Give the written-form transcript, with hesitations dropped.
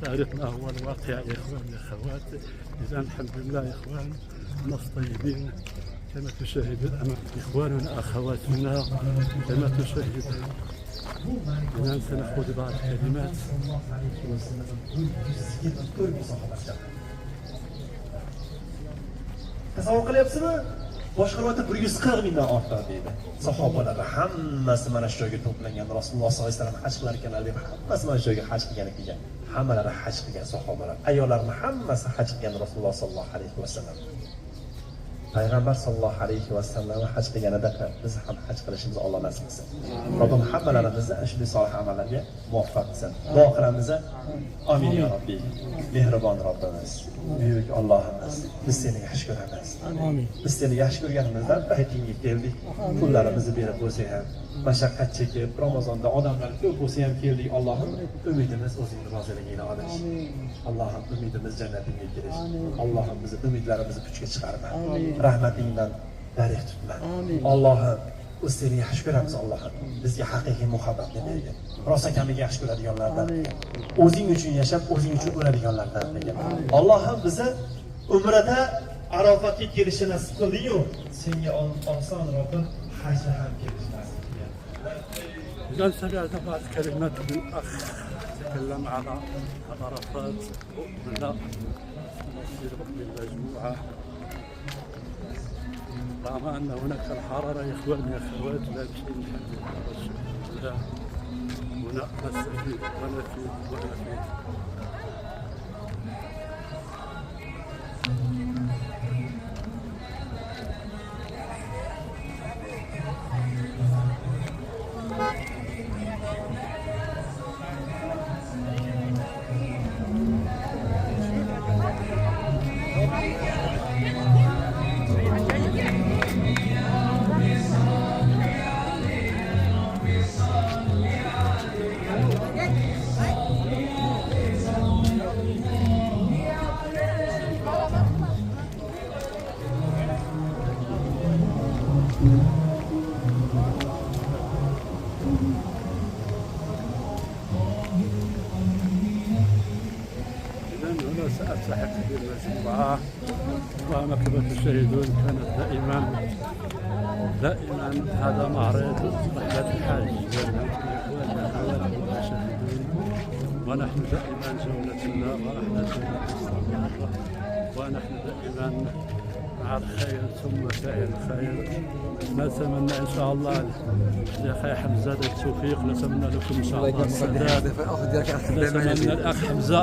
تاريخنا هو الواقع يا إخوان يا أخوات. إذا الحمد لله يا إخوان ناس طيبين كما تشاهدون أمام إخواننا أخواتنا كما تشاهدون. الآن سنأخذ بعض الكلمات. Tasavvur qilyapsizmi? Boshqalarda 140 mingdan ortadi deydi. Sahobalar hammasi mana shu joyga to'plangan. Rasululloh sollallohu alayhi vasallam haj qilar ekanlar deb hammasi mana shu joyga haj qilgan ekan. Hammalari haj qilgan sahobalar. Ayollarning hammasi haj qilgan Rasululloh sollallohu alayhi vasallam. Payg'ambar sollallohu alayhi vasallam haj qilganida biz ham haj qilishimizni Alloh nasib qilsin. Robbim hammalarimizni shunday solih amallarga muvaffaq qilsin. Duo qilamiz. Amin ya Robbi. Mehribon Robbimiz, buyuk Allohimiz, biz seni yaxshi ko'ramiz. Amin. Biz seni yaxshi ko'rganimizdan baytingga keldik. Pullarimizni berib bo'lsa ham, mashaqqat chekib, Ramazonda odamlar ko'p bo'lsa ham keldik. Allohim, umidimiz o'zingning roziligingni olish. Allohim, umidimiz jannatingga kirish. Allohim, bizni umidlarimizni puchga chiqarma. Rahmatingdan darig' tutma. Allohim, biz seni yaxshi ko'ramiz. Allohim, bizga haqiqiy muhabbatni bergin. Rostakamiga yaxshi ko'radiganlardan, o'zing uchun yashab, o'zing uchun o'ladiganlardan bergin. Allohim bizni umrada Arofatga kelishni nasib qilding-ku. Senga oson Robbim hajga ham kelishni nasib qilgin. إذا سمعنا بعض كلمات من أخ تكلم على عرفات وقبل نصير بالمجموعة. رغم أن هناك الحرارة يا إخواني يا أخوات، لكن الحمد لله هنا نستفيد ونفيد ونفيد. سألتحق بالمجموعة، وكما تشاهدون كانت دائما هذا معرض رحلة الحاج ونحن دائما جولتنا ورحلتنا مستمرة، ونحن دائما مع الخير ثم فاعل الخير. نتمنى ان شاء الله الاخ حمزه التوفيق، نتمنى لكم ان شاء الله السداد، نتمنى الاخ حمزه